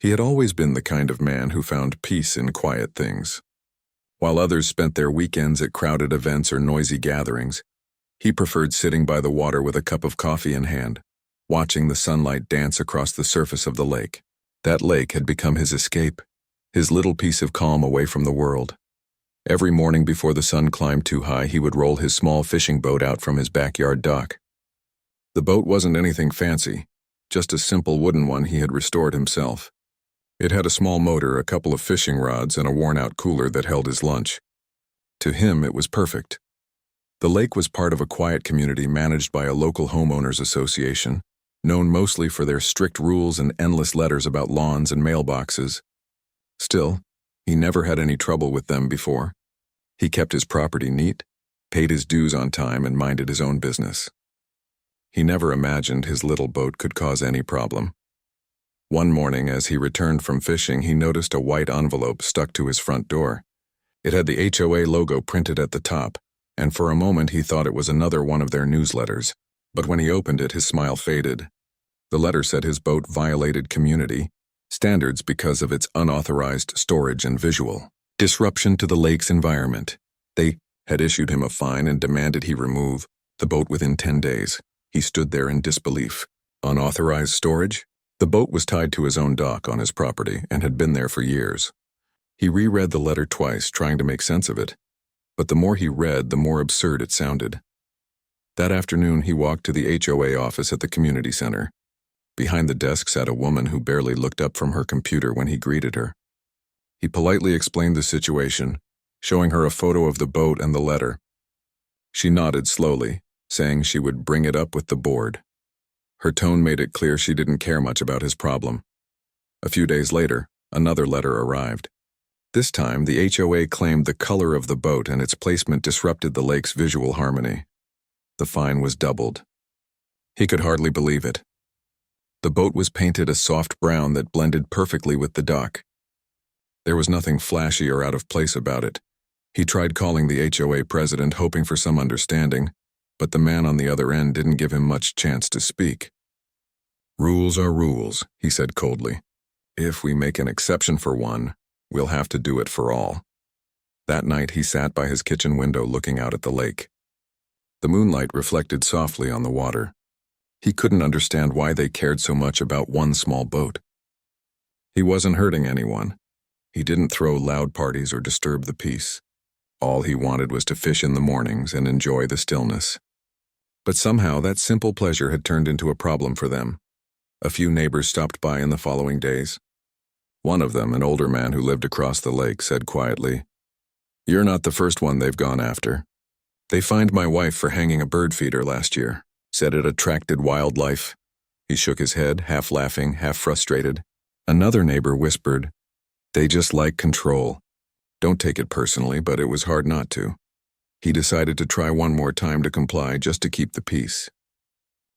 He had always been the kind of man who found peace in quiet things. While others spent their weekends at crowded events or noisy gatherings, he preferred sitting by the water with a cup of coffee in hand, watching the sunlight dance across the surface of the lake. That lake had become his escape, his little piece of calm away from the world. Every morning before the sun climbed too high, he would roll his small fishing boat out from his backyard dock. The boat wasn't anything fancy, just a simple wooden one he had restored himself. It had a small motor, a couple of fishing rods, and a worn-out cooler that held his lunch. To him, it was perfect. The lake was part of a quiet community managed by a local homeowners association, known mostly for their strict rules and endless letters about lawns and mailboxes. Still, he never had any trouble with them before. He kept his property neat, paid his dues on time, and minded his own business. He never imagined his little boat could cause any problem. One morning, as he returned from fishing, he noticed a white envelope stuck to his front door. It had the HOA logo printed at the top, and for a moment he thought it was another one of their newsletters. But when he opened it, his smile faded. The letter said his boat violated community standards because of its unauthorized storage and visual disruption to the lake's environment. They had issued him a fine and demanded he remove the boat within 10 days. He stood there in disbelief. Unauthorized storage? The boat was tied to his own dock on his property and had been there for years. He reread the letter twice, trying to make sense of it. But the more he read, the more absurd it sounded. That afternoon, he walked to the HOA office at the community center. Behind the desk sat a woman who barely looked up from her computer when he greeted her. He politely explained the situation, showing her a photo of the boat and the letter. She nodded slowly, saying she would bring it up with the board. Her tone made it clear she didn't care much about his problem. A few days later, another letter arrived. This time, the HOA claimed the color of the boat and its placement disrupted the lake's visual harmony. The fine was doubled. He could hardly believe it. The boat was painted a soft brown that blended perfectly with the dock. There was nothing flashy or out of place about it. He tried calling the HOA president, hoping for some understanding, but the man on the other end didn't give him much chance to speak. "Rules are rules," he said coldly. "If we make an exception for one, we'll have to do it for all." That night he sat by his kitchen window looking out at the lake. The moonlight reflected softly on the water. He couldn't understand why they cared so much about one small boat. He wasn't hurting anyone. He didn't throw loud parties or disturb the peace. All he wanted was to fish in the mornings and enjoy the stillness. But somehow that simple pleasure had turned into a problem for them. A few neighbors stopped by in the following days. One of them, an older man who lived across the lake, said quietly, "You're not the first one they've gone after. They fined my wife for hanging a bird feeder last year, said it attracted wildlife." He shook his head, half laughing, half frustrated. Another neighbor whispered, "They just like control. Don't take it personally," but it was hard not to. He decided to try one more time to comply just to keep the peace.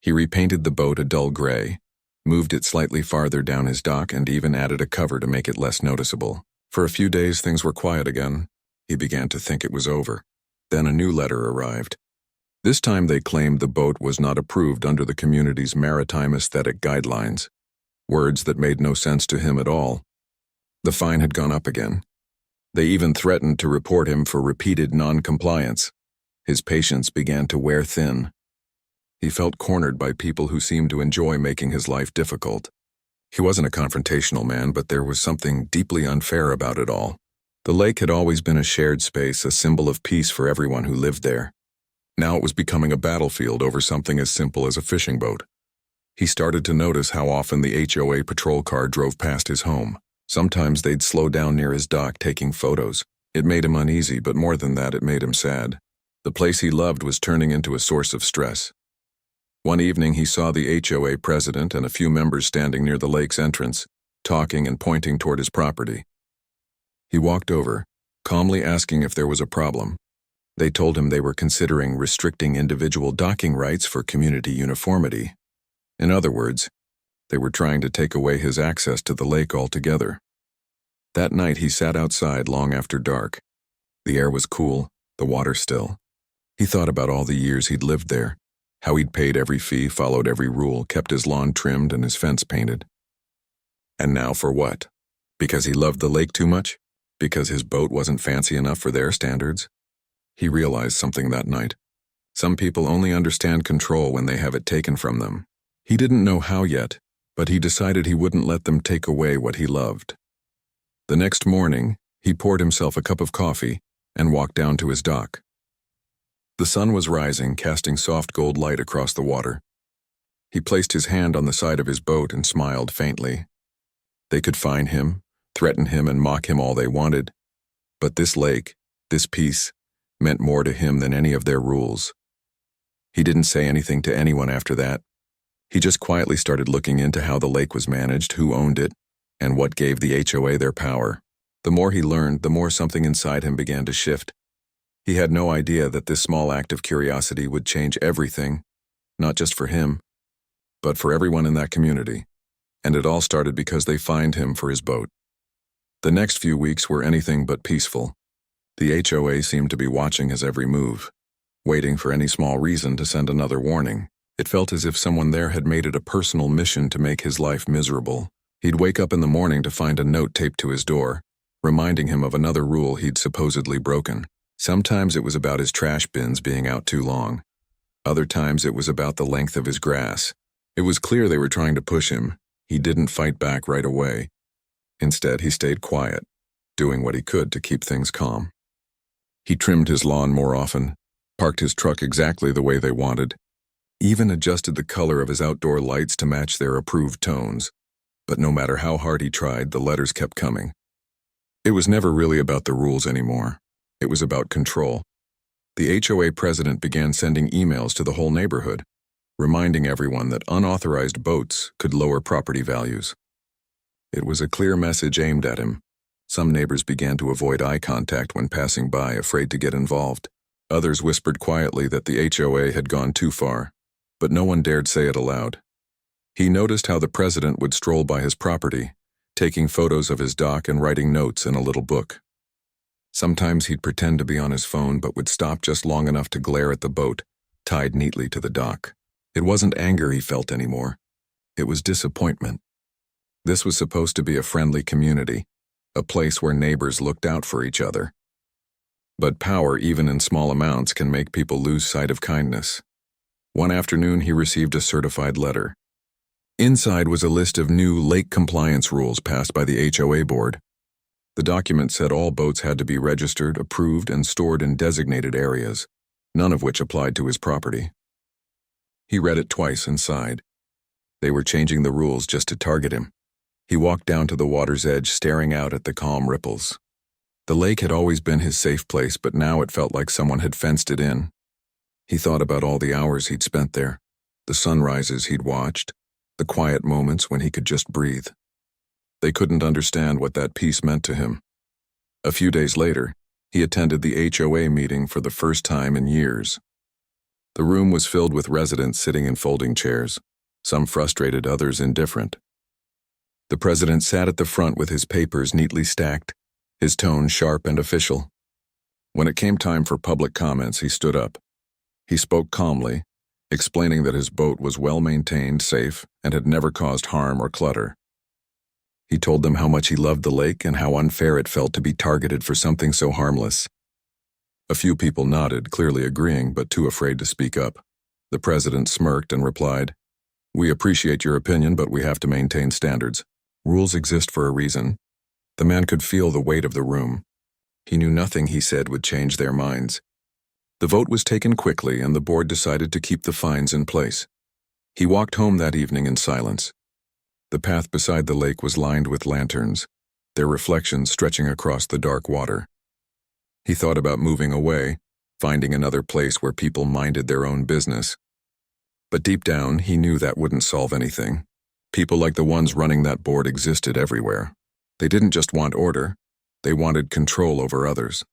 He repainted the boat a dull gray, moved it slightly farther down his dock, and even added a cover to make it less noticeable. For a few days things were quiet again. He began to think it was over. Then a new letter arrived. This time they claimed the boat was not approved under the community's maritime aesthetic guidelines, words that made no sense to him at all. The fine had gone up again. They even threatened to report him for repeated non-compliance. His patience began to wear thin. He felt cornered by people who seemed to enjoy making his life difficult. He wasn't a confrontational man, but there was something deeply unfair about it all. The lake had always been a shared space, a symbol of peace for everyone who lived there. Now it was becoming a battlefield over something as simple as a fishing boat. He started to notice how often the HOA patrol car drove past his home. Sometimes they'd slow down near his dock taking photos. It made him uneasy, but more than that, it made him sad. The place he loved was turning into a source of stress. One evening he saw the HOA president and a few members standing near the lake's entrance, talking and pointing toward his property. He walked over, calmly asking if there was a problem. They told him they were considering restricting individual docking rights for community uniformity. In other words, they were trying to take away his access to the lake altogether. That night he sat outside long after dark. The air was cool, the water still. He thought about all the years he'd lived there, how he'd paid every fee, followed every rule, kept his lawn trimmed and his fence painted. And now for what? Because he loved the lake too much? Because his boat wasn't fancy enough for their standards? He realized something that night. Some people only understand control when they have it taken from them. He didn't know how yet, but he decided he wouldn't let them take away what he loved. The next morning, he poured himself a cup of coffee and walked down to his dock. The sun was rising, casting soft gold light across the water. He placed his hand on the side of his boat and smiled faintly. They could fine him, threaten him, and mock him all they wanted, but this lake, this peace, meant more to him than any of their rules. He didn't say anything to anyone after that. He just quietly started looking into how the lake was managed, who owned it, and what gave the HOA their power. The more he learned, the more something inside him began to shift. He had no idea that this small act of curiosity would change everything, not just for him, but for everyone in that community. And it all started because they fined him for his boat. The next few weeks were anything but peaceful. The HOA seemed to be watching his every move, waiting for any small reason to send another warning. It felt as if someone there had made it a personal mission to make his life miserable. He'd wake up in the morning to find a note taped to his door, reminding him of another rule he'd supposedly broken. Sometimes it was about his trash bins being out too long. Other times it was about the length of his grass. It was clear they were trying to push him. He didn't fight back right away. Instead, he stayed quiet, doing what he could to keep things calm. He trimmed his lawn more often, parked his truck exactly the way they wanted, even adjusted the color of his outdoor lights to match their approved tones. But no matter how hard he tried, the letters kept coming. It was never really about the rules anymore. It was about control. The HOA president began sending emails to the whole neighborhood, reminding everyone that unauthorized boats could lower property values. It was a clear message aimed at him. Some neighbors began to avoid eye contact when passing by, afraid to get involved. Others whispered quietly that the HOA had gone too far, but no one dared say it aloud. He noticed how the president would stroll by his property, taking photos of his dock and writing notes in a little book. Sometimes he'd pretend to be on his phone but would stop just long enough to glare at the boat, tied neatly to the dock. It wasn't anger he felt anymore. It was disappointment. This was supposed to be a friendly community, a place where neighbors looked out for each other. But power, even in small amounts, can make people lose sight of kindness. One afternoon, he received a certified letter. Inside was a list of new lake compliance rules passed by the HOA board. The document said all boats had to be registered, approved, and stored in designated areas, none of which applied to his property. He read it twice and sighed. They were changing the rules just to target him. He walked down to the water's edge, staring out at the calm ripples. The lake had always been his safe place, but now it felt like someone had fenced it in. He thought about all the hours he'd spent there, the sunrises he'd watched, the quiet moments when he could just breathe. They couldn't understand what that peace meant to him. A few days later, he attended the HOA meeting for the first time in years. The room was filled with residents sitting in folding chairs, some frustrated, others indifferent. The president sat at the front with his papers neatly stacked, his tone sharp and official. When it came time for public comments, he stood up. He spoke calmly, explaining that his boat was well-maintained, safe, and had never caused harm or clutter. He told them how much he loved the lake and how unfair it felt to be targeted for something so harmless. A few people nodded, clearly agreeing, but too afraid to speak up. The president smirked and replied, "We appreciate your opinion, but we have to maintain standards. Rules exist for a reason." The man could feel the weight of the room. He knew nothing he said would change their minds. The vote was taken quickly, and the board decided to keep the fines in place. He walked home that evening in silence. The path beside the lake was lined with lanterns, their reflections stretching across the dark water. He thought about moving away, finding another place where people minded their own business. But deep down, he knew that wouldn't solve anything. People like the ones running that board existed everywhere. They didn't just want order, they wanted control over others.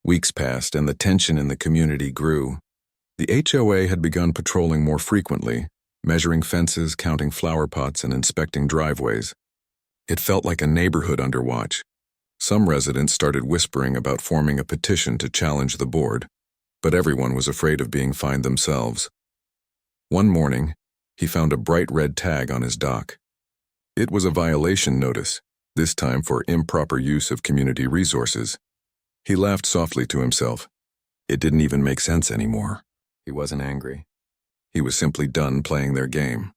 Weeks passed, and the tension in the community grew. The HOA had begun patrolling more frequently, measuring fences, counting flower pots, and inspecting driveways. It felt like a neighborhood under watch. Some residents started whispering about forming a petition to challenge the board, but everyone was afraid of being fined themselves. One morning, he found a bright red tag on his dock. It was a violation notice, this time for improper use of community resources. He laughed softly to himself. It didn't even make sense anymore. He wasn't angry. He was simply done playing their game.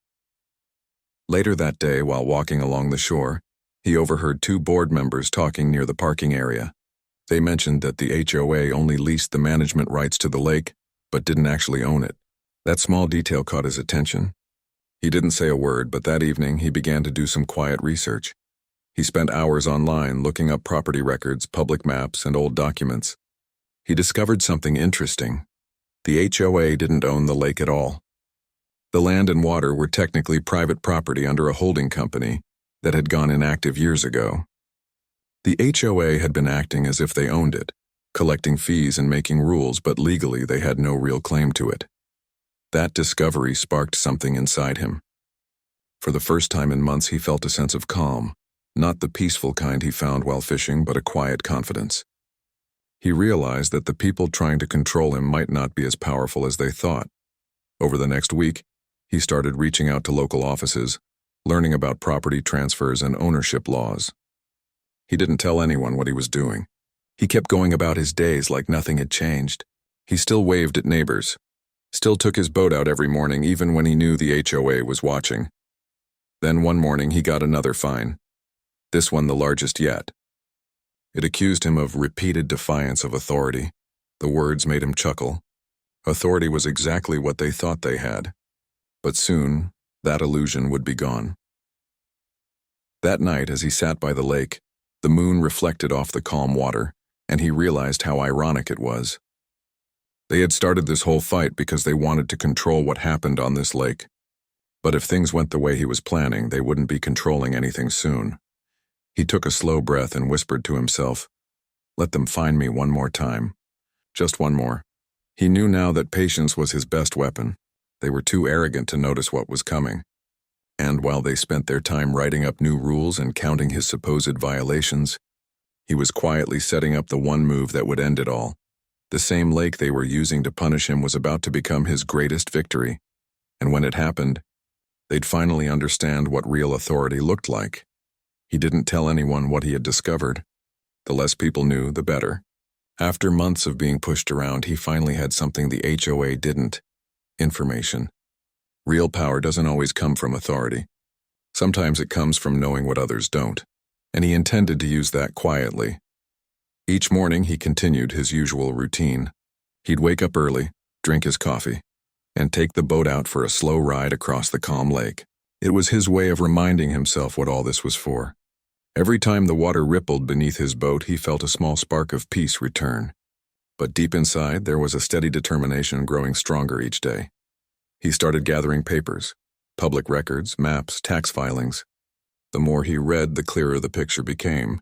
Later that day, while walking along the shore, he overheard two board members talking near the parking area. They mentioned that the HOA only leased the management rights to the lake, but didn't actually own it. That small detail caught his attention. He didn't say a word, but that evening he began to do some quiet research. He spent hours online looking up property records, public maps, and old documents. He discovered something interesting. The HOA didn't own the lake at all. The land and water were technically private property under a holding company that had gone inactive years ago. The HOA had been acting as if they owned it, collecting fees and making rules, but legally they had no real claim to it. That discovery sparked something inside him. For the first time in months, he felt a sense of calm, not the peaceful kind he found while fishing, but a quiet confidence. He realized that the people trying to control him might not be as powerful as they thought. Over the next week, he started reaching out to local offices, learning about property transfers and ownership laws. He didn't tell anyone what he was doing. He kept going about his days like nothing had changed. He still waved at neighbors, still took his boat out every morning even when he knew the HOA was watching. Then one morning he got another fine, this one the largest yet. It accused him of repeated defiance of authority. The words made him chuckle. Authority was exactly what they thought they had. But soon, that illusion would be gone. That night, as he sat by the lake, the moon reflected off the calm water, and he realized how ironic it was. They had started this whole fight because they wanted to control what happened on this lake. But if things went the way he was planning, they wouldn't be controlling anything soon. He took a slow breath and whispered to himself, "Let them find me one more time. Just one more." He knew now that patience was his best weapon. They were too arrogant to notice what was coming. And while they spent their time writing up new rules and counting his supposed violations, he was quietly setting up the one move that would end it all. The same lake they were using to punish him was about to become his greatest victory. And when it happened, they'd finally understand what real authority looked like. He didn't tell anyone what he had discovered. The less people knew, the better. After months of being pushed around, he finally had something the HOA didn't: information. Real power doesn't always come from authority. Sometimes it comes from knowing what others don't, and he intended to use that quietly. Each morning he continued his usual routine. He'd wake up early, drink his coffee, and take the boat out for a slow ride across the calm lake. It was his way of reminding himself what all this was for. Every time the water rippled beneath his boat, he felt a small spark of peace return. But deep inside, there was a steady determination growing stronger each day. He started gathering papers, public records, maps, tax filings. The more he read, the clearer the picture became.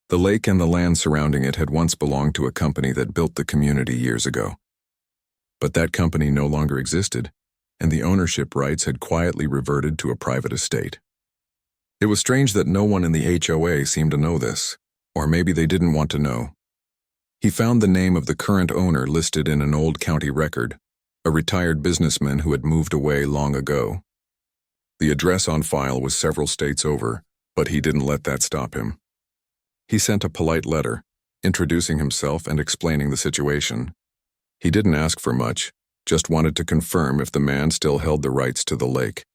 The lake and the land surrounding it had once belonged to a company that built the community years ago. But that company no longer existed, and the ownership rights had quietly reverted to a private estate. It was strange that no one in the HOA seemed to know this, or maybe they didn't want to know. He found the name of the current owner listed in an old county record, a retired businessman who had moved away long ago. The address on file was several states over, but he didn't let that stop him. He sent a polite letter, introducing himself and explaining the situation. He didn't ask for much, just wanted to confirm if the man still held the rights to the lake.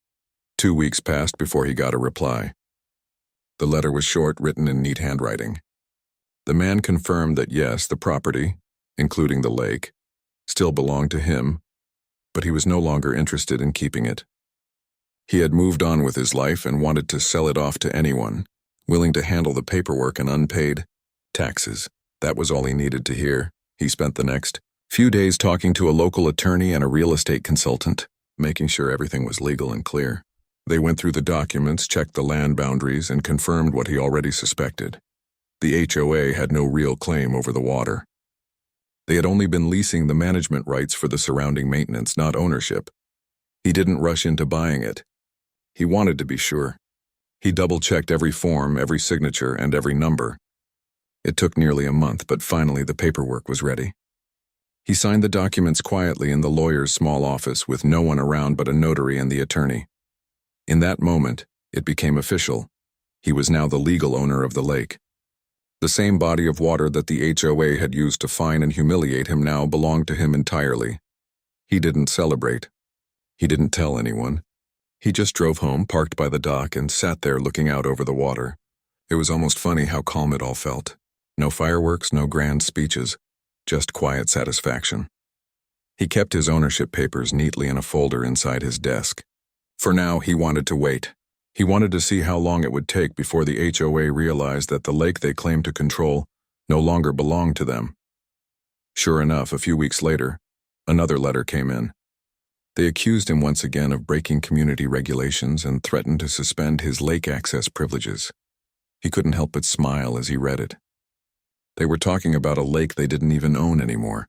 2 weeks passed before he got a reply. The letter was short, written in neat handwriting. The man confirmed that yes, the property, including the lake, still belonged to him, but he was no longer interested in keeping it. He had moved on with his life and wanted to sell it off to anyone, willing to handle the paperwork and unpaid taxes. That was all he needed to hear. He spent the next few days talking to a local attorney and a real estate consultant, making sure everything was legal and clear. They went through the documents, checked the land boundaries, and confirmed what he already suspected. The HOA had no real claim over the water. They had only been leasing the management rights for the surrounding maintenance, not ownership. He didn't rush into buying it. He wanted to be sure. He double-checked every form, every signature, and every number. It took nearly a month, but finally the paperwork was ready. He signed the documents quietly in the lawyer's small office with no one around but a notary and the attorney. In that moment, It became official. He was now the legal owner of the lake. The same body of water that the HOA had used to fine and humiliate him now belonged to him entirely. He didn't celebrate. He didn't tell anyone. He just drove home, parked by the dock, and sat there looking out over the water. It was almost funny how calm it all felt. No fireworks, no grand speeches, just quiet satisfaction. He kept his ownership papers neatly in a folder inside his desk. For now, he wanted to wait. He wanted to see how long it would take before the HOA realized that the lake they claimed to control no longer belonged to them. Sure enough, a few weeks later, another letter came in. They accused him once again of breaking community regulations and threatened to suspend his lake access privileges. He couldn't help but smile as he read it. They were talking about a lake they didn't even own anymore.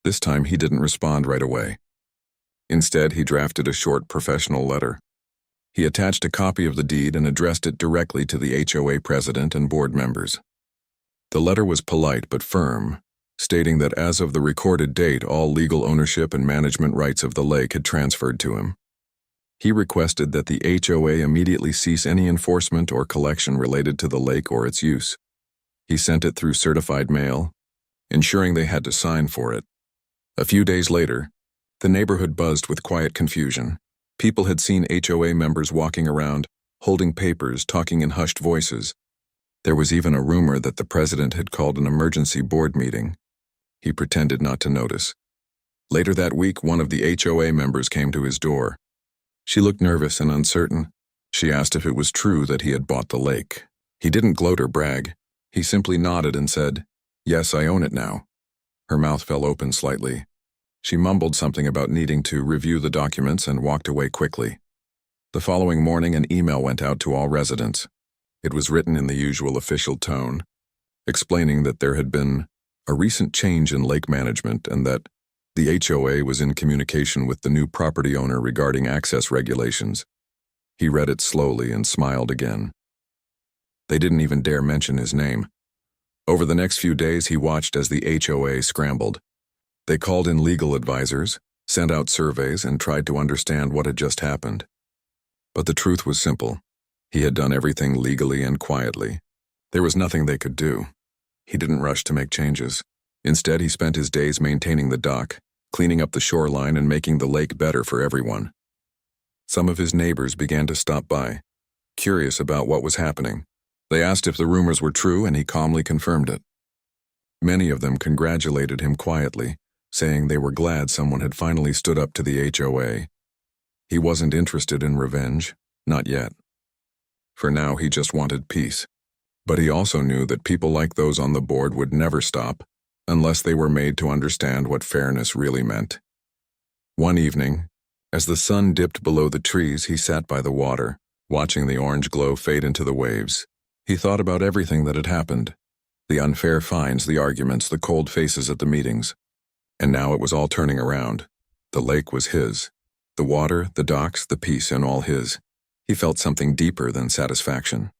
This time he didn't respond right away. Instead, he drafted a short professional letter. He attached a copy of the deed and addressed it directly to the HOA president and board members. The letter was polite but firm, stating that as of the recorded date, all legal ownership and management rights of the lake had transferred to him. He requested that the HOA immediately cease any enforcement or collection related to the lake or its use. He sent it through certified mail, ensuring they had to sign for it. A few days later, the neighborhood buzzed with quiet confusion. People had seen HOA members walking around, holding papers, talking in hushed voices. There was even a rumor that the president had called an emergency board meeting. He pretended not to notice. Later that week, one of the HOA members came to his door. She looked nervous and uncertain. She asked if it was true that he had bought the lake. He didn't gloat or brag. He simply nodded and said, "Yes, I own it now." Her mouth fell open slightly. She mumbled something about needing to review the documents and walked away quickly. The following morning, an email went out to all residents. It was written in the usual official tone, explaining that there had been a recent change in lake management and that the HOA was in communication with the new property owner regarding access regulations. He read it slowly and smiled again. They didn't even dare mention his name. Over the next few days, he watched as the HOA scrambled. They called in legal advisors, sent out surveys, and tried to understand what had just happened. But the truth was simple. He had done everything legally and quietly. There was nothing they could do. He didn't rush to make changes. Instead, he spent his days maintaining the dock, cleaning up the shoreline, and making the lake better for everyone. Some of his neighbors began to stop by, curious about what was happening. They asked if the rumors were true, and he calmly confirmed it. Many of them congratulated him quietly, saying they were glad someone had finally stood up to the HOA. He wasn't interested in revenge, not yet. For now, he just wanted peace. But he also knew that people like those on the board would never stop unless they were made to understand what fairness really meant. One evening, as the sun dipped below the trees, he sat by the water, watching the orange glow fade into the waves. He thought about everything that had happened, the unfair fines, the arguments, the cold faces at the meetings. And now it was all turning around. The lake was his. The water, the docks, the peace, and all his. He felt something deeper than satisfaction.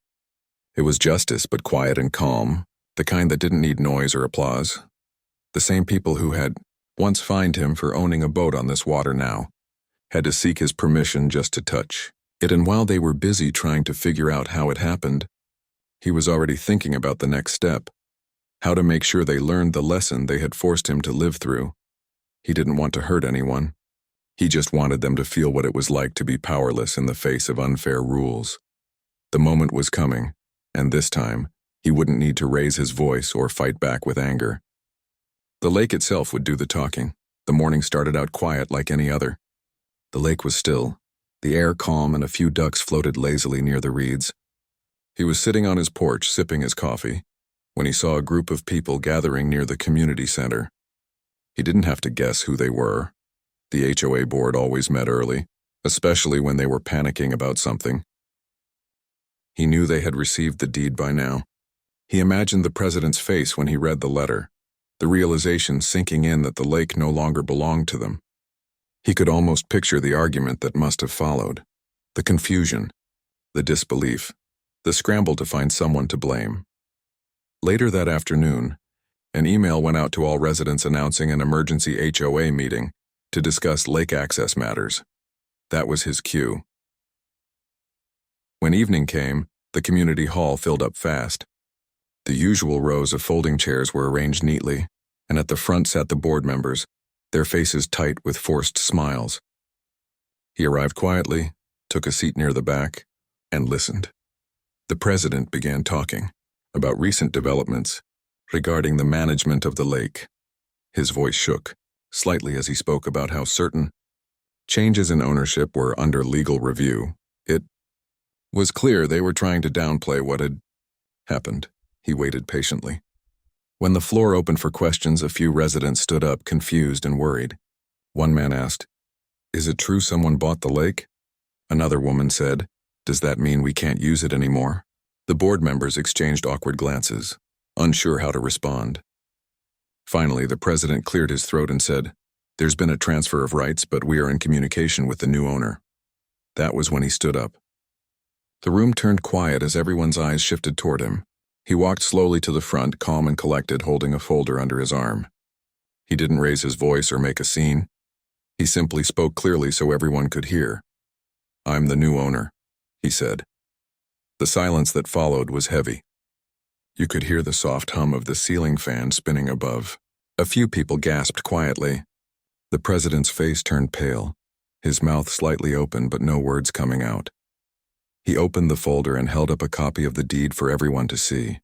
It was justice, but quiet and calm, the kind that didn't need noise or applause. The same people who had once fined him for owning a boat on this water now had to seek his permission just to touch it, and while they were busy trying to figure out how it happened, he was already thinking about the next step, how to make sure they learned the lesson they had forced him to live through. He didn't want to hurt anyone. He just wanted them to feel what it was like to be powerless in the face of unfair rules. The moment was coming, and this time, he wouldn't need to raise his voice or fight back with anger. The lake itself would do the talking. The morning started out quiet like any other. The lake was still, the air calm, and a few ducks floated lazily near the reeds. He was sitting on his porch sipping his coffee when he saw a group of people gathering near the community center. He didn't have to guess who they were. The HOA board always met early, especially when they were panicking about something. He knew they had received the deed by now. He imagined the president's face when he read the letter, the realization sinking in that the lake no longer belonged to them. He could almost picture the argument that must have followed, the confusion, the disbelief, the scramble to find someone to blame. Later that afternoon, an email went out to all residents announcing an emergency HOA meeting to discuss lake access matters. That was his cue. When evening came, the community hall filled up fast. The usual rows of folding chairs were arranged neatly, and at the front sat the board members, their faces tight with forced smiles. He arrived quietly, took a seat near the back, and listened. The president began talking about recent developments regarding the management of the lake. His voice shook slightly as he spoke about how certain changes in ownership were under legal review. It was clear they were trying to downplay what had happened. He waited patiently. When the floor opened for questions, a few residents stood up, confused and worried. One man asked, "Is it true someone bought the lake?" Another woman said, "Does that mean we can't use it anymore?" The board members exchanged awkward glances, unsure how to respond. Finally, the president cleared his throat and said, "There's been a transfer of rights, but we are in communication with the new owner." That was when he stood up. The room turned quiet as everyone's eyes shifted toward him. He walked slowly to the front, calm and collected, holding a folder under his arm. He didn't raise his voice or make a scene. He simply spoke clearly so everyone could hear. "I'm the new owner," he said. The silence that followed was heavy. You could hear the soft hum of the ceiling fan spinning above. A few people gasped quietly. The president's face turned pale, his mouth slightly open but no words coming out. He opened the folder and held up a copy of the deed for everyone to see.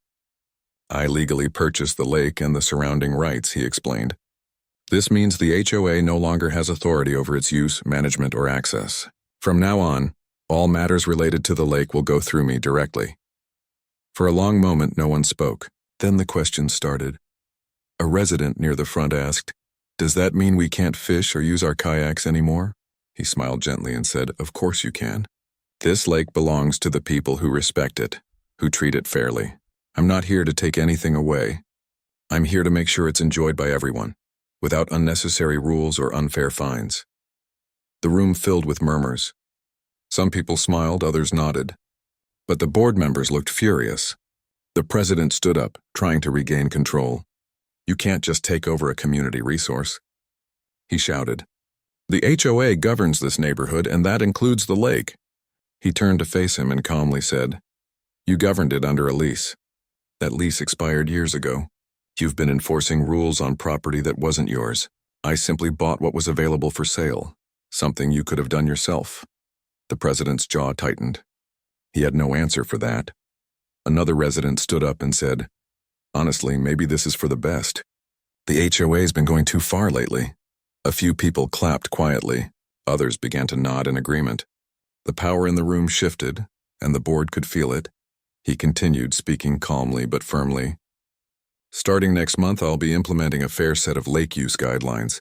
"I legally purchased the lake and the surrounding rights," he explained. "This means the HOA no longer has authority over its use, management, or access. From now on, all matters related to the lake will go through me directly." For a long moment, no one spoke. Then the questions started. A resident near the front asked, "Does that mean we can't fish or use our kayaks anymore?" He smiled gently and said, "Of course you can. This lake belongs to the people who respect it, who treat it fairly. I'm not here to take anything away. I'm here to make sure it's enjoyed by everyone, without unnecessary rules or unfair fines." The room filled with murmurs. Some people smiled, others nodded. But the board members looked furious. The president stood up, trying to regain control. "You can't just take over a community resource," he shouted. "The HOA governs this neighborhood, and that includes the lake." He turned to face him and calmly said, "You governed it under a lease. That lease expired years ago. You've been enforcing rules on property that wasn't yours. I simply bought what was available for sale, something you could have done yourself." The president's jaw tightened. He had no answer for that. Another resident stood up and said, "Honestly, maybe this is for the best. The HOA's been going too far lately." A few people clapped quietly. Others began to nod in agreement. The power in the room shifted, and the board could feel it. He continued, speaking calmly but firmly. "Starting next month, I'll be implementing a fair set of lake use guidelines.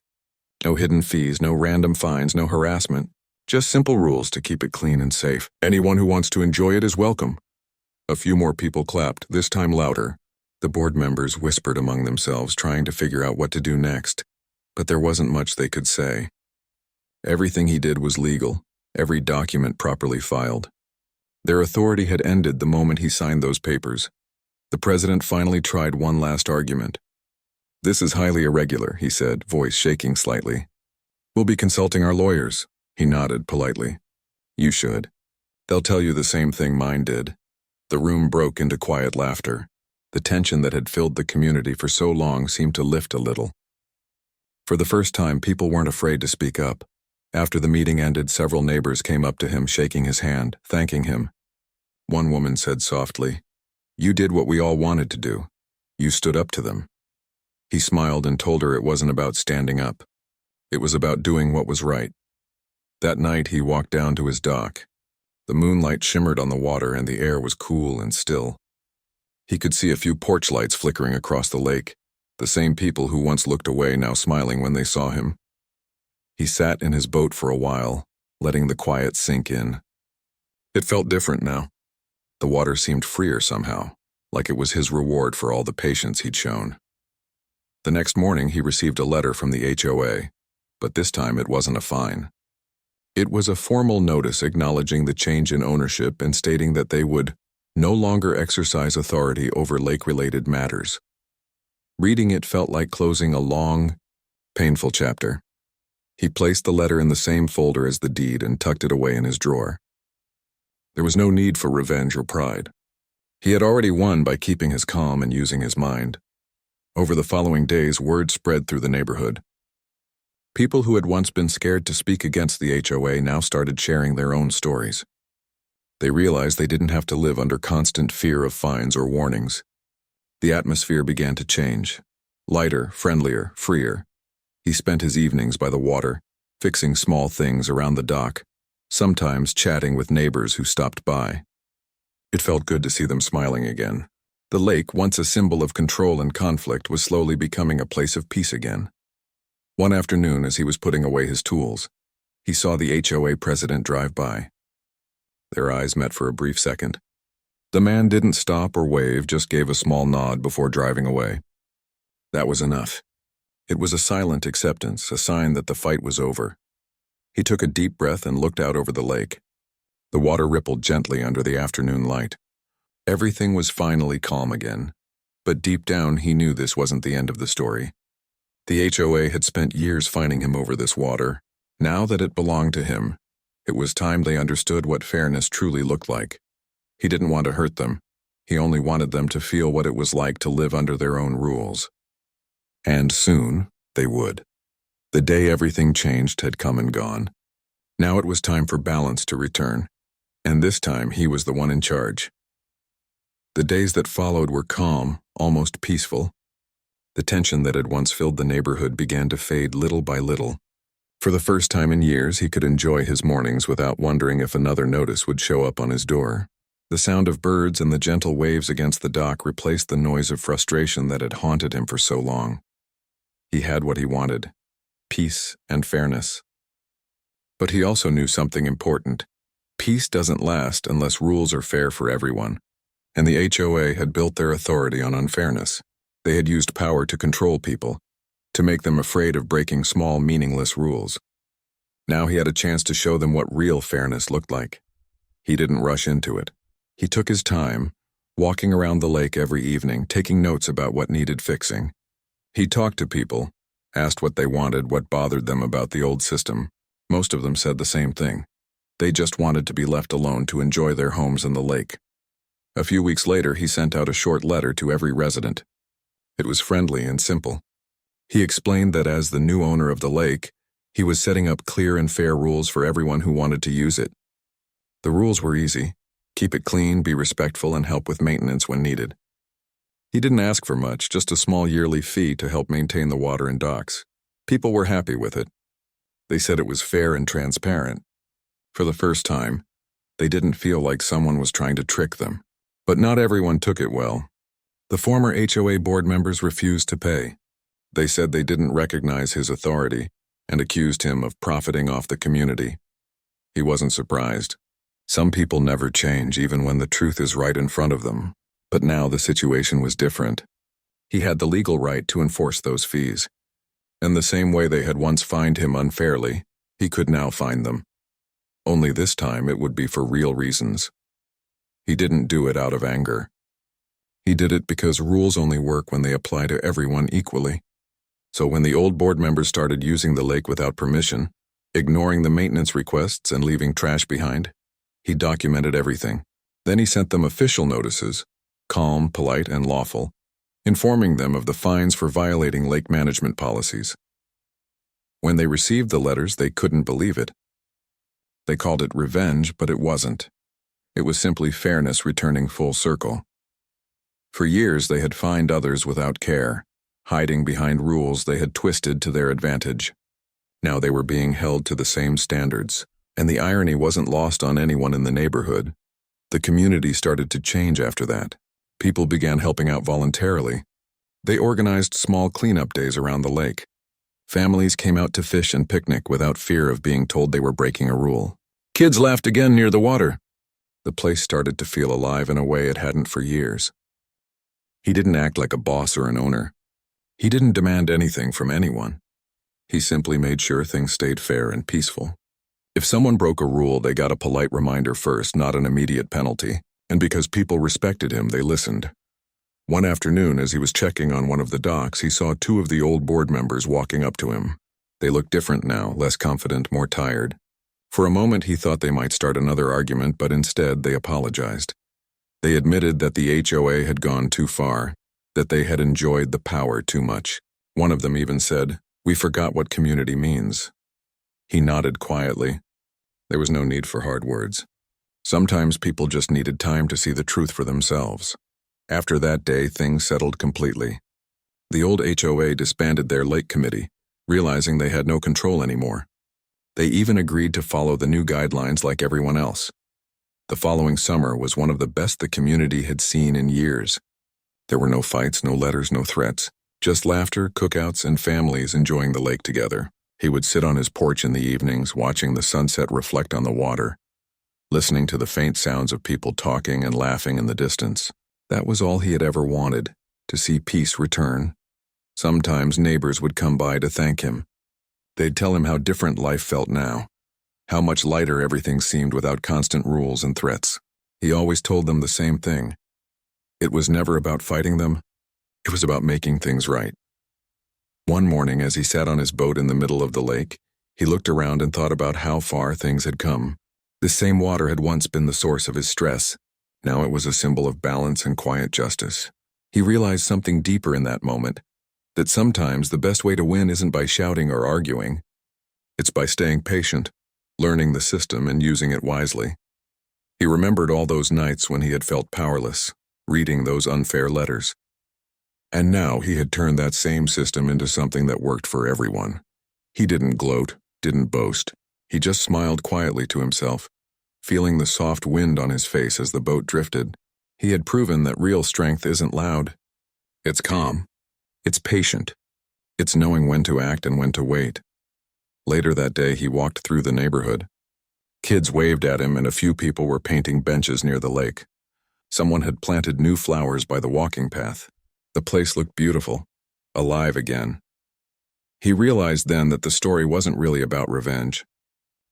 No hidden fees, no random fines, no harassment. Just simple rules to keep it clean and safe. Anyone who wants to enjoy it is welcome." A few more people clapped, this time louder. The board members whispered among themselves, trying to figure out what to do next. But there wasn't much they could say. Everything he did was legal, every document properly filed. Their authority had ended the moment he signed those papers. The president finally tried one last argument. "This is highly irregular," he said, voice shaking slightly. "We'll be consulting our lawyers." He nodded politely. "You should. They'll tell you the same thing mine did." The room broke into quiet laughter. The tension that had filled the community for so long seemed to lift a little. For the first time, people weren't afraid to speak up. After the meeting ended, several neighbors came up to him, shaking his hand, thanking him. One woman said softly, "You did what we all wanted to do. You stood up to them." He smiled and told her it wasn't about standing up. It was about doing what was right. That night, he walked down to his dock. The moonlight shimmered on the water and the air was cool and still. He could see a few porch lights flickering across the lake, the same people who once looked away now smiling when they saw him. He sat in his boat for a while, letting the quiet sink in. It felt different now. The water seemed freer somehow, like it was his reward for all the patience he'd shown. The next morning, he received a letter from the HOA, but this time it wasn't a fine. It was a formal notice acknowledging the change in ownership and stating that they would no longer exercise authority over lake-related matters. Reading it felt like closing a long, painful chapter. He placed the letter in the same folder as the deed and tucked it away in his drawer. There was no need for revenge or pride. He had already won by keeping his calm and using his mind. Over the following days, word spread through the neighborhood. People who had once been scared to speak against the HOA now started sharing their own stories. They realized they didn't have to live under constant fear of fines or warnings. The atmosphere began to change. Lighter, friendlier, freer. He spent his evenings by the water, fixing small things around the dock, sometimes chatting with neighbors who stopped by. It felt good to see them smiling again. The lake, once a symbol of control and conflict, was slowly becoming a place of peace again. One afternoon, as he was putting away his tools, he saw the HOA president drive by. Their eyes met for a brief second. The man didn't stop or wave, just gave a small nod before driving away. That was enough. It was a silent acceptance, a sign that the fight was over. He took a deep breath and looked out over the lake. The water rippled gently under the afternoon light. Everything was finally calm again, but deep down he knew this wasn't the end of the story. The HOA had spent years fighting him over this water. Now that it belonged to him, it was time they understood what fairness truly looked like. He didn't want to hurt them. He only wanted them to feel what it was like to live under their own rules. And soon, they would. The day everything changed had come and gone. Now it was time for balance to return, and this time he was the one in charge. The days that followed were calm, almost peaceful. The tension that had once filled the neighborhood began to fade little by little. For the first time in years, he could enjoy his mornings without wondering if another notice would show up on his door. The sound of birds and the gentle waves against the dock replaced the noise of frustration that had haunted him for so long. He had what he wanted: peace and fairness. But he also knew something important. Peace doesn't last unless rules are fair for everyone. And the HOA had built their authority on unfairness. They had used power to control people, to make them afraid of breaking small, meaningless rules. Now he had a chance to show them what real fairness looked like. He didn't rush into it. He took his time, walking around the lake every evening, taking notes about what needed fixing. He talked to people, asked what they wanted, what bothered them about the old system. Most of them said the same thing. They just wanted to be left alone to enjoy their homes in the lake. A few weeks later, he sent out a short letter to every resident. It was friendly and simple. He explained that as the new owner of the lake, he was setting up clear and fair rules for everyone who wanted to use it. The rules were easy: keep it clean, be respectful, and help with maintenance when needed. He didn't ask for much, just a small yearly fee to help maintain the water and docks. People were happy with it. They said it was fair and transparent. For the first time, they didn't feel like someone was trying to trick them. But not everyone took it well. The former HOA board members refused to pay. They said they didn't recognize his authority and accused him of profiting off the community. He wasn't surprised. Some people never change, even when the truth is right in front of them. But now the situation was different. He had the legal right to enforce those fees. And the same way they had once fined him unfairly, he could now fine them. Only this time it would be for real reasons. He didn't do it out of anger. He did it because rules only work when they apply to everyone equally. So when the old board members started using the lake without permission, ignoring the maintenance requests and leaving trash behind, he documented everything. Then he sent them official notices, calm, polite, and lawful, informing them of the fines for violating lake management policies. When they received the letters, they couldn't believe it. They called it revenge, but it wasn't. It was simply fairness returning full circle. For years, they had fined others without care, hiding behind rules they had twisted to their advantage. Now they were being held to the same standards, and the irony wasn't lost on anyone in the neighborhood. The community started to change after that. People began helping out voluntarily. They organized small cleanup days around the lake. Families came out to fish and picnic without fear of being told they were breaking a rule. Kids laughed again near the water. The place started to feel alive in a way it hadn't for years. He didn't act like a boss or an owner. He didn't demand anything from anyone. He simply made sure things stayed fair and peaceful. If someone broke a rule, they got a polite reminder first, not an immediate penalty. And because people respected him, they listened. One afternoon, as he was checking on one of the docks, he saw two of the old board members walking up to him. They looked different now, less confident, more tired. For a moment he thought they might start another argument, but instead they apologized. They admitted that the HOA had gone too far, that they had enjoyed the power too much. One of them even said, "We forgot what community means." He nodded quietly. There was no need for hard words. Sometimes people just needed time to see the truth for themselves. After that day, things settled completely. The old HOA disbanded their lake committee, realizing they had no control anymore. They even agreed to follow the new guidelines like everyone else. The following summer was one of the best the community had seen in years. There were no fights, no letters, no threats, just laughter, cookouts, and families enjoying the lake together. He would sit on his porch in the evenings, watching the sunset reflect on the water, listening to the faint sounds of people talking and laughing in the distance. That was all he had ever wanted, to see peace return. Sometimes neighbors would come by to thank him. They'd tell him how different life felt now, how much lighter everything seemed without constant rules and threats. He always told them the same thing. It was never about fighting them. It was about making things right. One morning, as he sat on his boat in the middle of the lake, he looked around and thought about how far things had come. This same water had once been the source of his stress. Now it was a symbol of balance and quiet justice. He realized something deeper in that moment, that sometimes the best way to win isn't by shouting or arguing. It's by staying patient, learning the system and using it wisely. He remembered all those nights when he had felt powerless, reading those unfair letters. And now he had turned that same system into something that worked for everyone. He didn't gloat, didn't boast. He just smiled quietly to himself, feeling the soft wind on his face as the boat drifted. He had proven that real strength isn't loud. It's calm. It's patient. It's knowing when to act and when to wait. Later that day, he walked through the neighborhood. Kids waved at him and a few people were painting benches near the lake. Someone had planted new flowers by the walking path. The place looked beautiful, alive again. He realized then that the story wasn't really about revenge.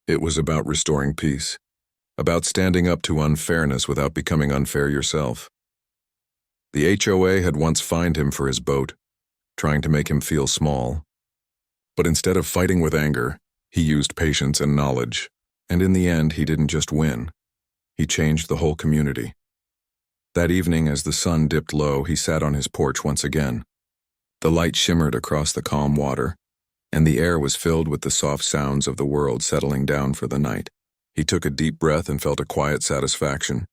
It was about restoring peace, about standing up to unfairness without becoming unfair yourself. The HOA had once fined him for his boat, trying to make him feel small. But instead of fighting with anger, he used patience and knowledge, and in the end he didn't just win. He changed the whole community. That evening, as the sun dipped low, he sat on his porch once again. The light shimmered across the calm water, and the air was filled with the soft sounds of the world settling down for the night. He took a deep breath and felt a quiet satisfaction.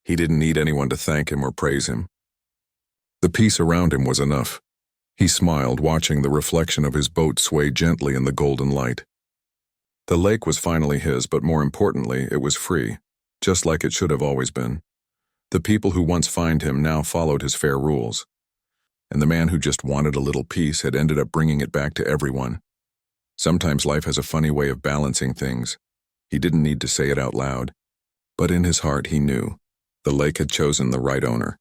He didn't need anyone to thank him or praise him. The peace around him was enough. He smiled, watching the reflection of his boat sway gently in the golden light. The lake was finally his, but more importantly, it was free, just like it should have always been. The people who once fined him now followed his fair rules. And the man who just wanted a little peace had ended up bringing it back to everyone. Sometimes life has a funny way of balancing things. He didn't need to say it out loud. But in his heart he knew the lake had chosen the right owner.